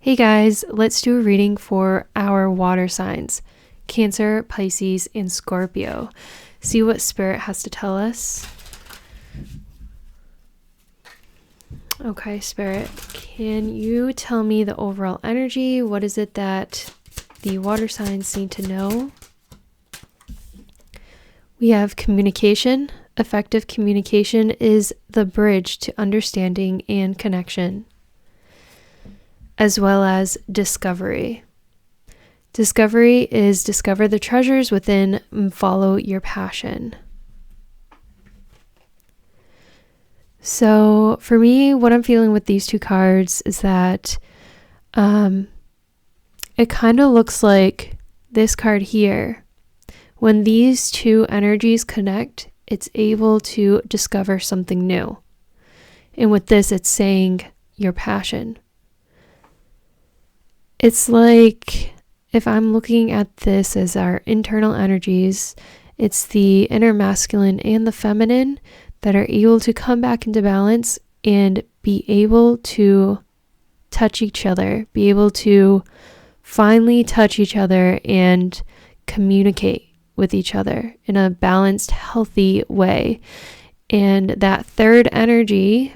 Hey guys, let's do a reading for our water signs, Cancer, Pisces, and Scorpio. See what Spirit has to tell us. Okay, Spirit, can you tell me the overall energy? What is it that the water signs need to know? We have communication. Effective communication is the bridge to understanding and connection, as well as discovery. Discovery is discover the treasures within and follow your passion. So for me, what I'm feeling with these two cards is that it kind of looks like this card here. When these two energies connect, it's able to discover something new. And with this, it's saying your passion. It's like, if I'm looking at this as our internal energies, it's the inner masculine and the feminine that are able to come back into balance and be able to touch each other, be able to finally touch each other and communicate with each other in a balanced, healthy way. And that third energy,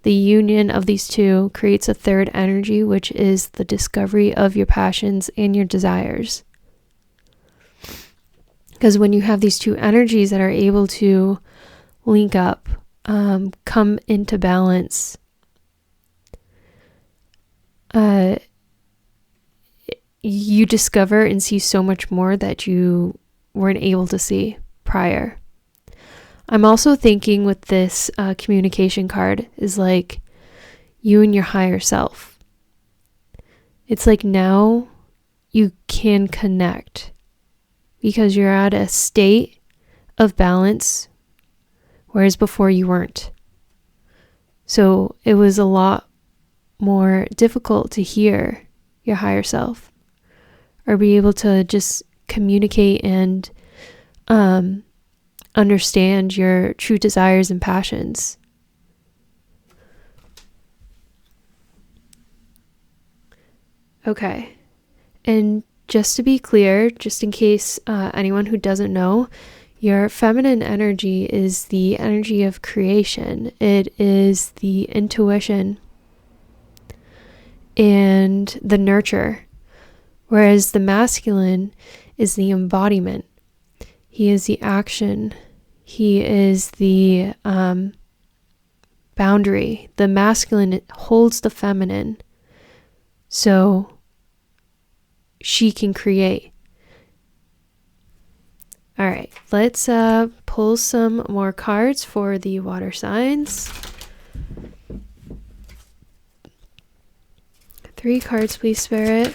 the union of these two, creates a third energy, which is the discovery of your passions and your desires. Because when you have these two energies that are able to link up, come into balance, you discover and see so much more that you weren't able to see prior. I'm also thinking with this communication card is like you and your higher self. It's like now you can connect because you're at a state of balance, whereas before you weren't. So it was a lot more difficult to hear your higher self or be able to just communicate and understand your true desires and passions. Okay, and just to be clear, just in case anyone who doesn't know, your feminine energy is the energy of creation. It is the intuition and the nurture, whereas the masculine is the embodiment. He is the action. He is the boundary. The masculine holds the feminine so she can create. All right, let's pull some more cards for the water signs. 3 cards, please, Spirit.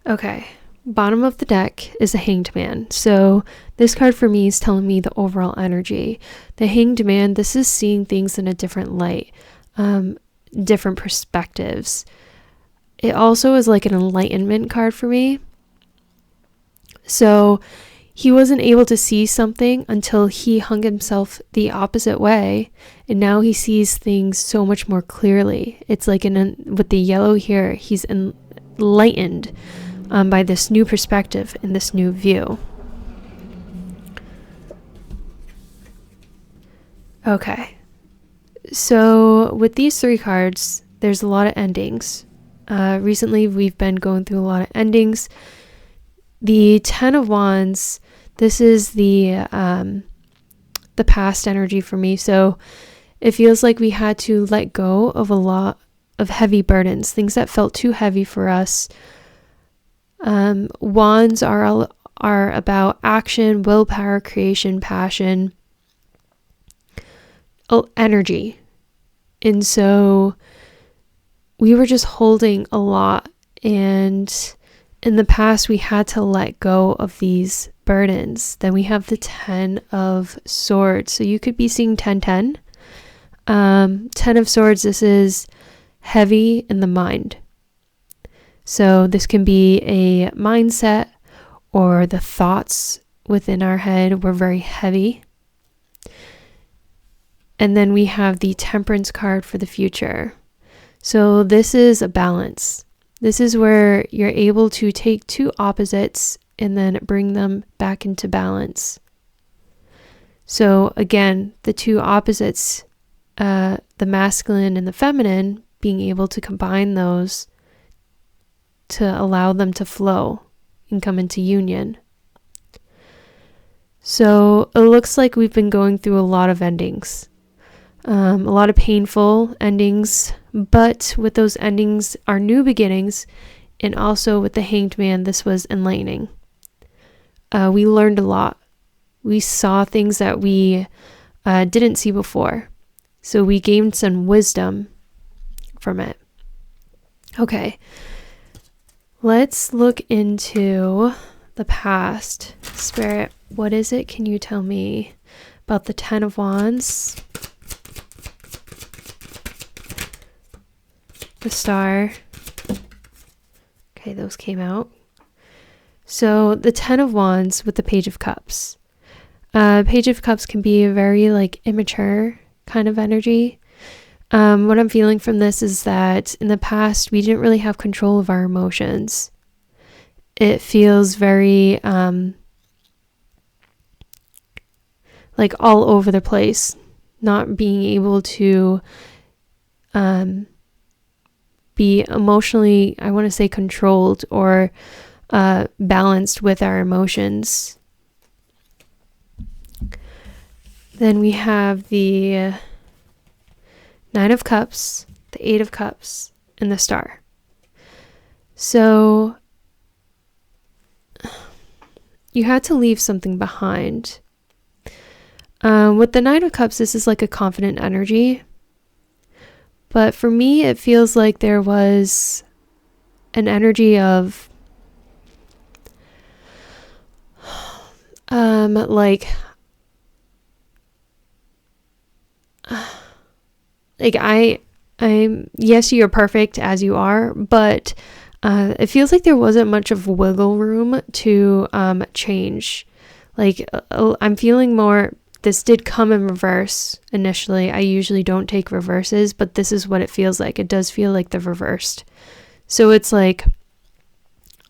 Okay, bottom of the deck is a Hanged Man. So this card for me is telling me the overall energy. The Hanged Man, this is seeing things in a different light, different perspectives. It also is like an enlightenment card for me. So he wasn't able to see something until he hung himself the opposite way, and now he sees things so much more clearly. It's like with the yellow here, he's enlightened by this new perspective and this new view. Okay, so with these 3 cards, there's a lot of endings. Recently, we've been going through a lot of endings. The 10 of Wands, this is the past energy for me. So it feels like we had to let go of a lot of heavy burdens, things that felt too heavy for us. Wands are about action, willpower, creation, passion, energy. And so we were just holding a lot, and in the past we had to let go of these burdens. Then we have the 10 of Swords. So you could be seeing 10-10. 10 of Swords, this is heavy in the mind. So this can be a mindset, or the thoughts within our head were very heavy. And then we have the Temperance card for the future. So this is a balance. This is where you're able to take two opposites and then bring them back into balance. So again, the two opposites, the masculine and the feminine, being able to combine those to allow them to flow and come into union. So it looks like we've been going through a lot of endings, a lot of painful endings, but with those endings are new beginnings, and also with the Hanged Man, this was enlightening. We learned a lot. We saw things that we didn't see before, so we gained some wisdom from it. Okay, let's look into the past. Spirit, what is it? Can you tell me about the Ten of Wands? The Star. Okay, those came out. So the Ten of Wands with the Page of Cups. Page of Cups can be a very immature kind of energy. What I'm feeling from this is that in the past, we didn't really have control of our emotions. It feels very all over the place, not being able to be emotionally, I want to say, controlled or balanced with our emotions. Then we have the Nine of Cups, the Eight of Cups, and the Star. So you had to leave something behind. With the Nine of Cups, this is like a confident energy. But for me, it feels like there was an energy of I'm yes, you're perfect as you are, but it feels like there wasn't much of wiggle room to change. I'm feeling more, this did come in reverse initially. I usually don't take reverses, but this is what it feels like. It does feel like the reversed. So it's like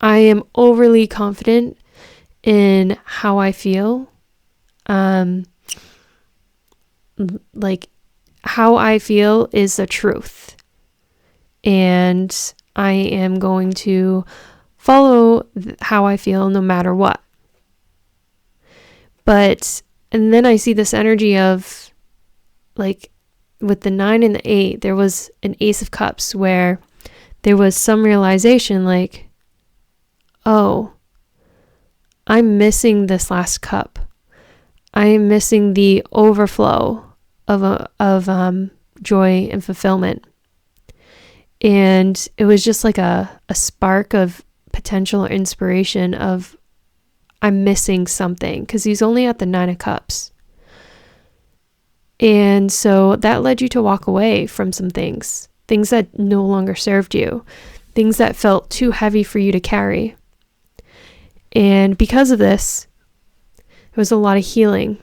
I am overly confident in how I feel. How I feel is the truth. And I am going to follow how I feel no matter what. And then I see this energy of with the 9 and the 8, there was an Ace of Cups where there was some realization oh, I'm missing this last cup. I am missing the overflow of joy and fulfillment. And it was just like a spark of potential or inspiration of I'm missing something, because he's only at the 9 of Cups. And so that led you to walk away from some things that no longer served you, things that felt too heavy for you to carry. And because of this, there was a lot of healing.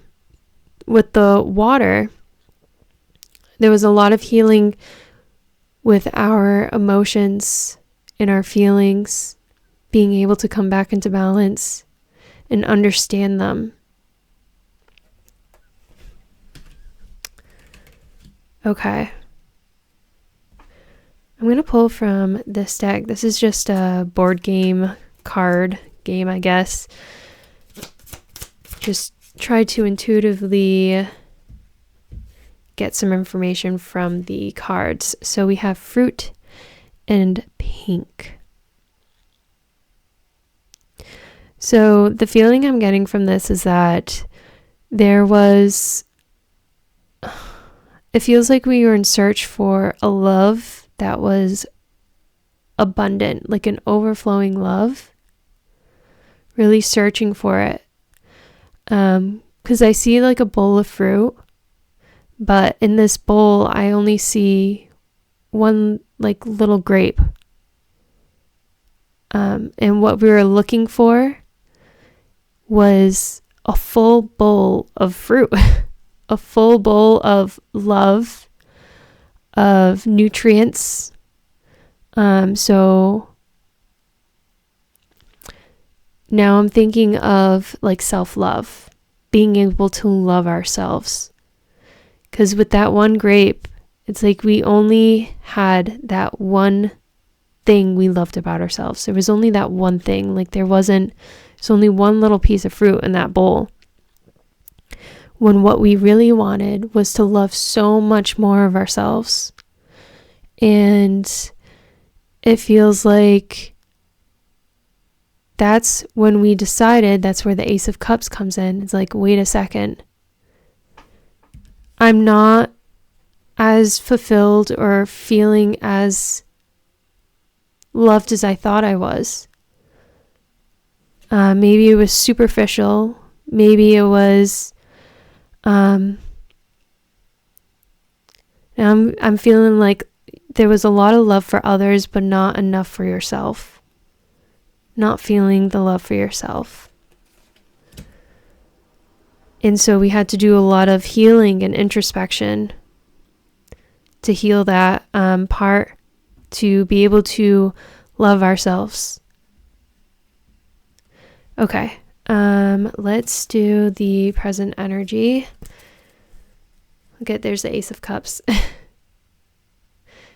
With the water, there was a lot of healing with our emotions and our feelings, being able to come back into balance and understand them. Okay. I'm going to pull from this deck. This is just a board game card game, I guess. Just try to intuitively get some information from the cards. So we have fruit and pink. So the feeling I'm getting from this is that it feels like we were in search for a love that was abundant, like an overflowing love, really searching for it. Because I see a bowl of fruit, but in this bowl, I only see one little grape. And what we were looking for was a full bowl of fruit. a full bowl of love, of nutrients. So now I'm thinking of like self-love, being able to love ourselves. Because with that one grape, it's like we only had that one thing we loved about ourselves. There was only that one thing. Like there's only one little piece of fruit in that bowl. When what we really wanted was to love so much more of ourselves. And it feels like that's when we decided, that's where the Ace of Cups comes in. It's like, wait a second. I'm not as fulfilled or feeling as loved as I thought I was. Maybe it was superficial. Maybe it was, I'm feeling like there was a lot of love for others, but not enough for yourself. Not feeling the love for yourself. And so we had to do a lot of healing and introspection to heal that part, to be able to love ourselves. Okay, let's do the present energy. Okay, there's the Ace of Cups.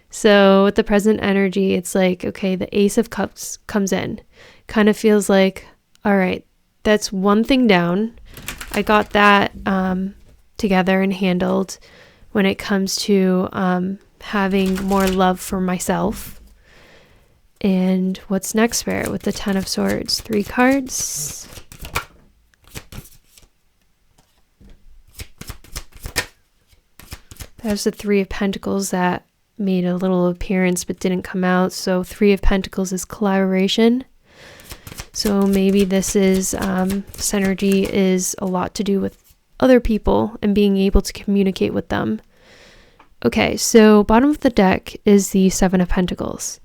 So with the present energy, it's like, okay, the Ace of Cups comes in. Kind of feels like, all right, that's one thing down. I got that together and handled when it comes to having more love for myself. And what's next, Spirit, with the Ten of Swords? 3 cards. There's the 3 of Pentacles that made a little appearance but didn't come out. So 3 of Pentacles is collaboration. So maybe this energy is a lot to do with other people and being able to communicate with them. Okay, so bottom of the deck is the 7 of Pentacles.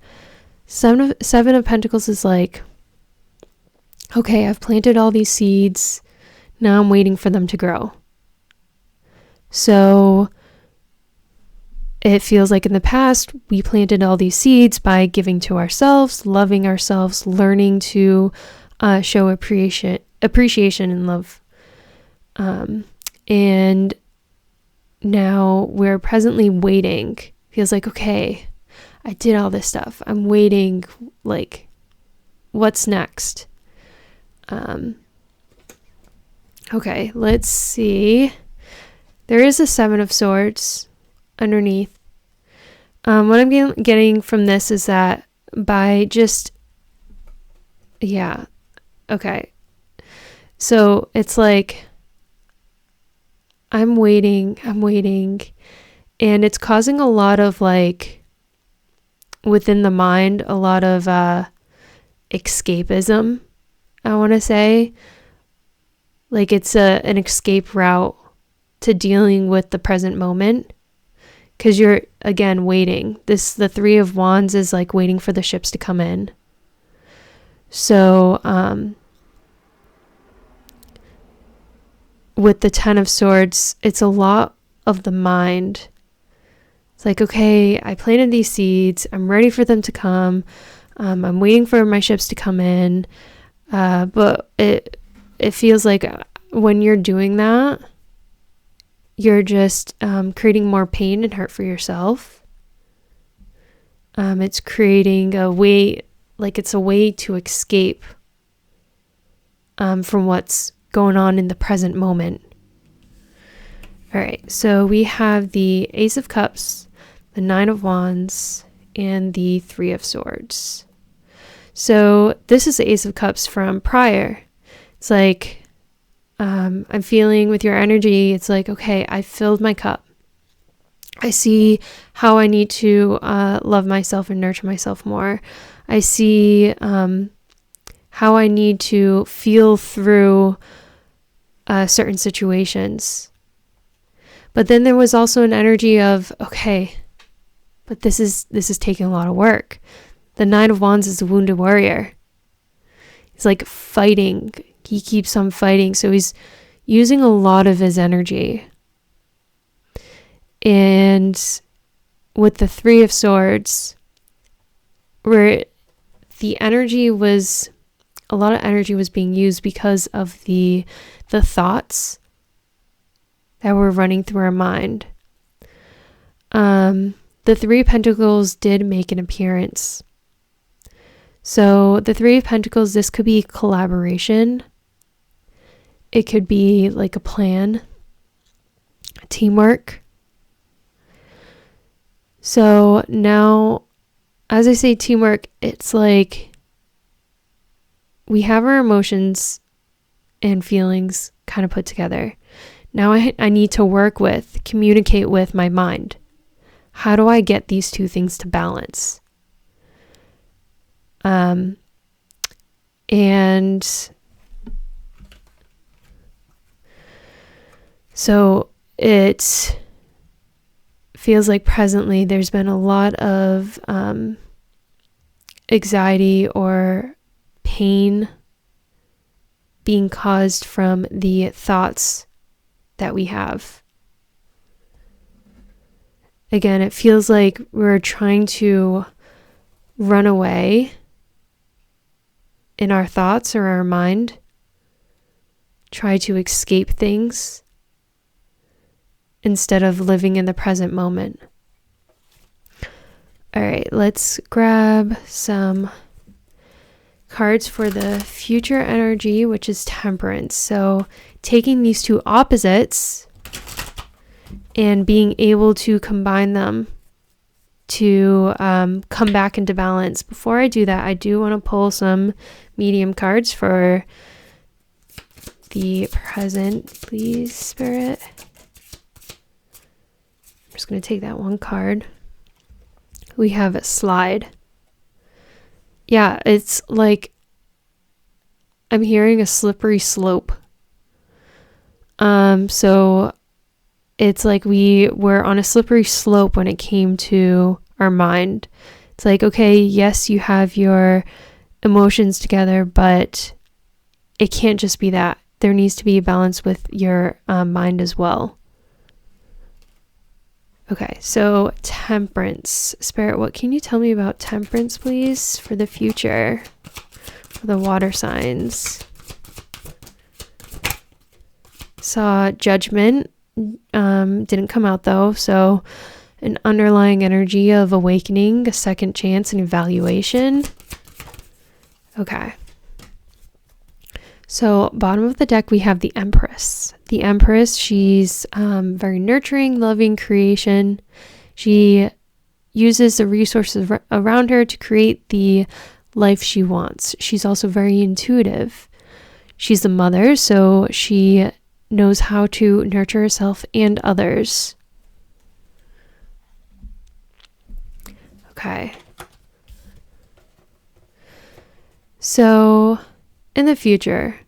Seven of Pentacles is like, okay, I've planted all these seeds. Now I'm waiting for them to grow. So it feels like in the past, we planted all these seeds by giving to ourselves, loving ourselves, learning to show appreciation and love. And now we're presently waiting. Feels like, okay, I did all this stuff. I'm waiting, like, what's next? Okay, let's see. There is a 7 of Swords underneath. What I'm getting from this is that by just, yeah, okay. So it's like, I'm waiting, and it's causing a lot of, like, within the mind, a lot of escapism, I want to say. Like, it's an escape route to dealing with the present moment. Because you're, again, waiting. The 3 of Wands is like waiting for the ships to come in. So, with the 10 of Swords, it's a lot of the mind. It's like, okay, I planted these seeds. I'm ready for them to come. I'm waiting for my ships to come in. But it feels like when you're doing that, you're just creating more pain and hurt for yourself. It's creating a way, like it's a way to escape from what's going on in the present moment. All right, so we have the Ace of Cups, the 9 of Wands, and the 3 of Swords. So this is the Ace of Cups from prior. It's like, I'm feeling with your energy, it's like, okay, I filled my cup. I see how I need to love myself and nurture myself more. I see how I need to feel through certain situations. But then there was also an energy of, okay, but this is taking a lot of work. The 9 of Wands is a wounded warrior. He's like fighting. He keeps on fighting. So he's using a lot of his energy. And with the Three of Swords, where the energy was, a lot of energy was being used because of the thoughts that were running through our mind. The Three of Pentacles did make an appearance. So the Three of Pentacles, this could be collaboration. It could be like a plan, teamwork. So now, as I say teamwork, it's like we have our emotions and feelings kind of put together. Now I need to communicate with my mind. How do I get these two things to balance? And so it feels like presently there's been a lot of anxiety or pain being caused from the thoughts that we have. Again, it feels like we're trying to run away in our thoughts or our mind, try to escape things instead of living in the present moment. All right, let's grab some cards for the future energy, which is Temperance. So taking these two opposites and being able to combine them to come back into balance. Before I do that, I do want to pull some medium cards for the present, please, Spirit. I'm just going to take that one card. We have a Slide. Yeah, it's like I'm hearing a slippery slope. So it's like we were on a slippery slope when it came to our mind. It's like, okay, yes, you have your emotions together, but it can't just be that. There needs to be a balance with your mind as well. Okay, so Temperance. Spirit, what can you tell me about Temperance, please, for the future, for the water signs? Saw Judgment. Didn't come out though, so an underlying energy of awakening, a second chance, and evaluation. Okay. So bottom of the deck, we have the Empress. The Empress, she's very nurturing, loving creation. She uses the resources around her to create the life she wants. She's also very intuitive. She's a mother, so she knows how to nurture herself and others. Okay. So in the future,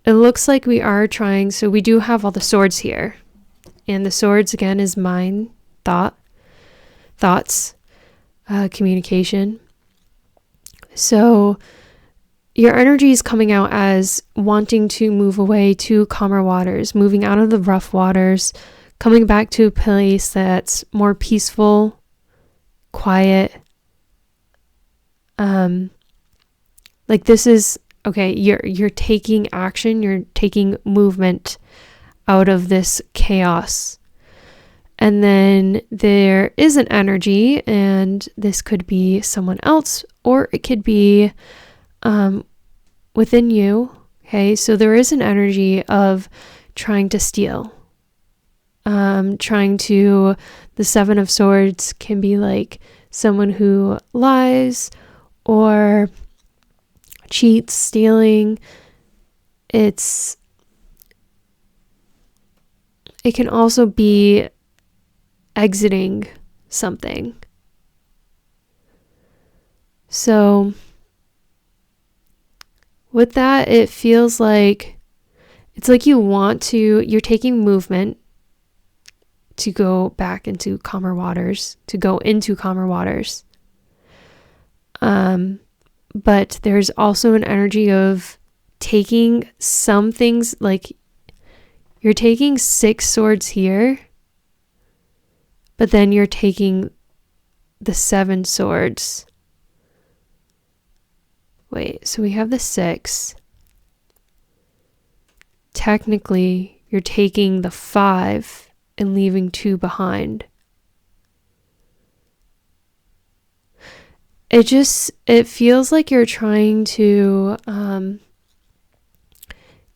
it looks like we are trying, so we do have all the swords here. And the swords, again, is mind, thoughts, communication. So your energy is coming out as wanting to move away to calmer waters, moving out of the rough waters, coming back to a place that's more peaceful, quiet. Like this is, okay, you're taking action, you're taking movement out of this chaos. And then there is an energy, and this could be someone else, or it could be within you. Okay, so there is an energy of trying to steal, the Seven of Swords can be like someone who lies or cheats, stealing. It can also be exiting something. So with that, it feels like it's like you're taking movement to go back into calmer waters, to go into calmer waters. But there's also an energy of taking some things, like you're taking 6 swords here But then you're taking the 7 swords. Wait, so we have the 6. Technically, you're taking the 5 and leaving 2 behind. It feels like you're trying to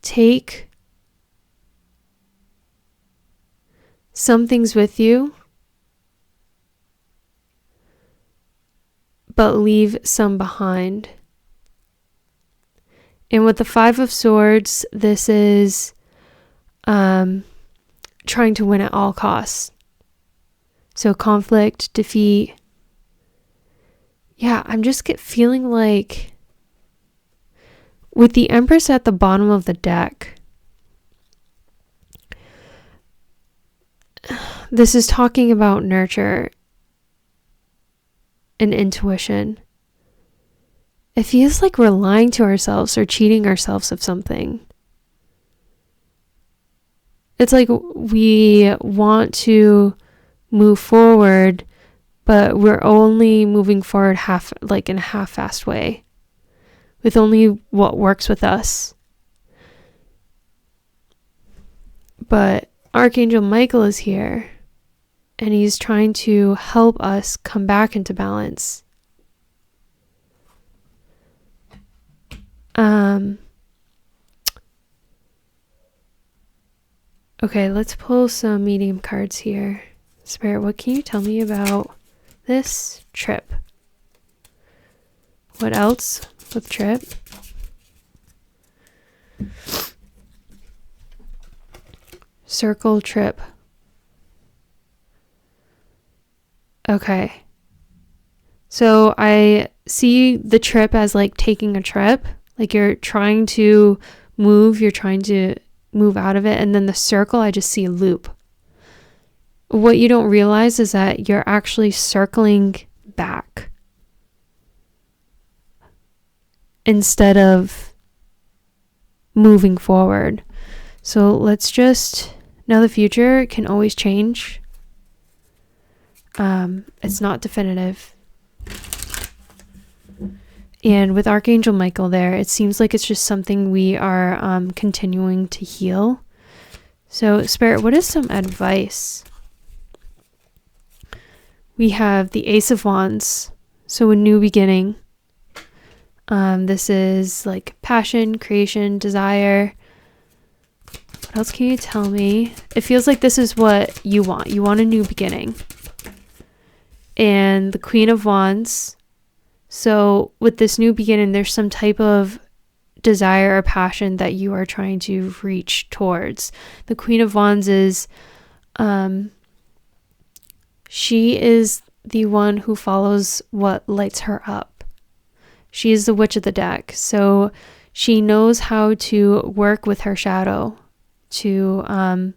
take some things with you, but leave some behind. And with the 5 of Swords, this is trying to win at all costs. So conflict, defeat. Yeah, I'm just feeling like with the Empress at the bottom of the deck, this is talking about nurture and intuition. It feels like we're lying to ourselves or cheating ourselves of something. It's like we want to move forward, but we're only moving forward in a half-assed way, with only what works with us. But Archangel Michael is here, and he's trying to help us come back into balance. Okay, let's pull some medium cards here. Spirit, what can you tell me about this trip? What else with trip? Circle trip. Okay. So I see the trip as like taking a trip. Like you're trying to move out of it. And then the circle, I just see a loop. What you don't realize is that you're actually circling back instead of moving forward. So let's just, now the future can always change. It's not definitive. And with Archangel Michael there, it seems like it's just something we are continuing to heal. So Spirit, what is some advice? We have the Ace of Wands, so a new beginning. This is like passion, creation, desire. What else can you tell me? It feels like this is what you want. You want a new beginning. And the Queen of Wands. So with this new beginning, there's some type of desire or passion that you are trying to reach towards. The Queen of Wands is, she is the one who follows what lights her up. She is the witch of the deck. So she knows how to work with her shadow, to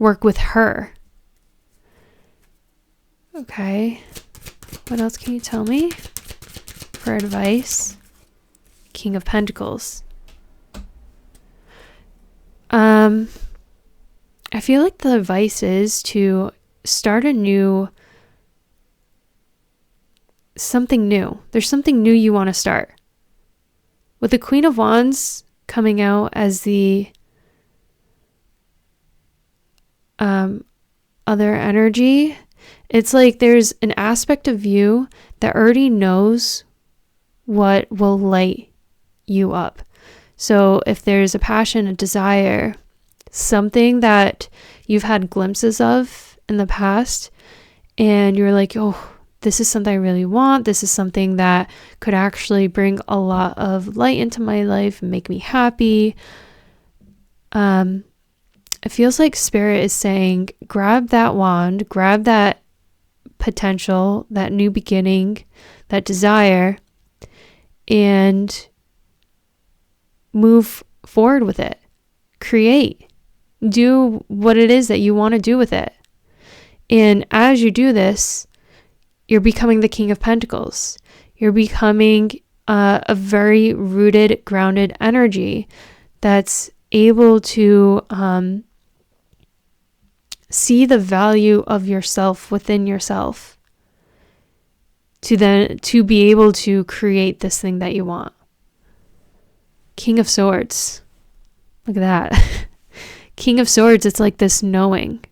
work with her. Okay. What else can you tell me for advice? King of Pentacles. I feel like the advice is to start something new. There's something new you want to start. With the Queen of Wands coming out as the other energy, it's like there's an aspect of you that already knows what will light you up. So if there's a passion, a desire, something that you've had glimpses of in the past, and you're like, oh, this is something I really want. This is something that could actually bring a lot of light into my life and make me happy. It feels like Spirit is saying, grab that wand, grab that potential, that new beginning, that desire, and move forward with it. Create. Do what it is that you want to do with it. And as you do this, you're becoming the King of Pentacles. You're becoming a very rooted, grounded energy that's able to see the value of yourself within yourself to be able to create this thing that you want. King of Swords. Look at that. King of Swords, it's like this knowing.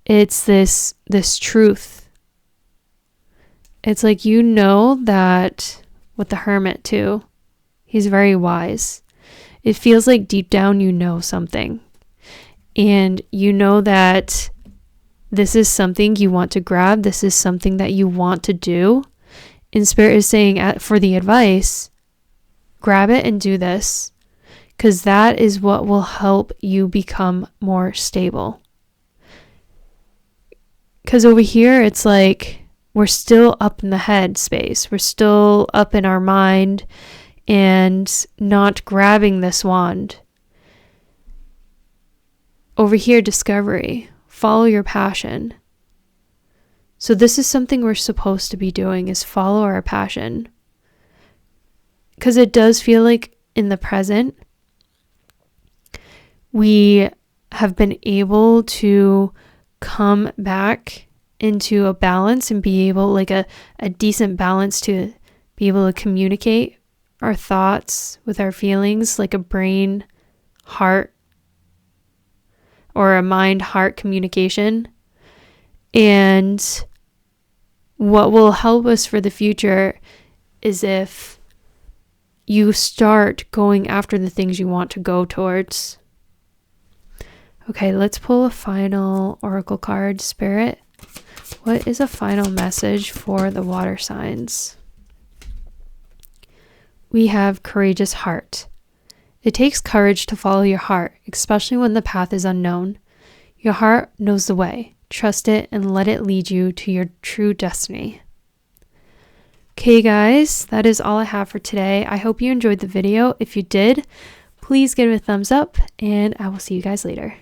It's this truth. It's like, you know, that with the Hermit too, he's very wise. It feels like deep down you know something. And you know that this is something you want to grab. This is something that you want to do. And Spirit is saying for the advice, grab it and do this, because that is what will help you become more stable. Because over here, it's like we're still up in the head space. We're still up in our mind and not grabbing this wand. Over here, discovery. Follow your passion. So this is something we're supposed to be doing, is follow our passion. Because it does feel like in the present, we have been able to come back into a balance and be able, like a decent balance, to be able to communicate our thoughts with our feelings, like a brain, heart, or a mind-heart communication. And what will help us for the future is if you start going after the things you want to go towards. Okay, let's pull a final oracle card. Spirit, what is a final message for the water signs? We have courageous heart. It takes courage to follow your heart, especially when the path is unknown. Your heart knows the way. Trust it and let it lead you to your true destiny. Okay, guys, that is all I have for today. I hope you enjoyed the video. If you did, please give it a thumbs up, and I will see you guys later.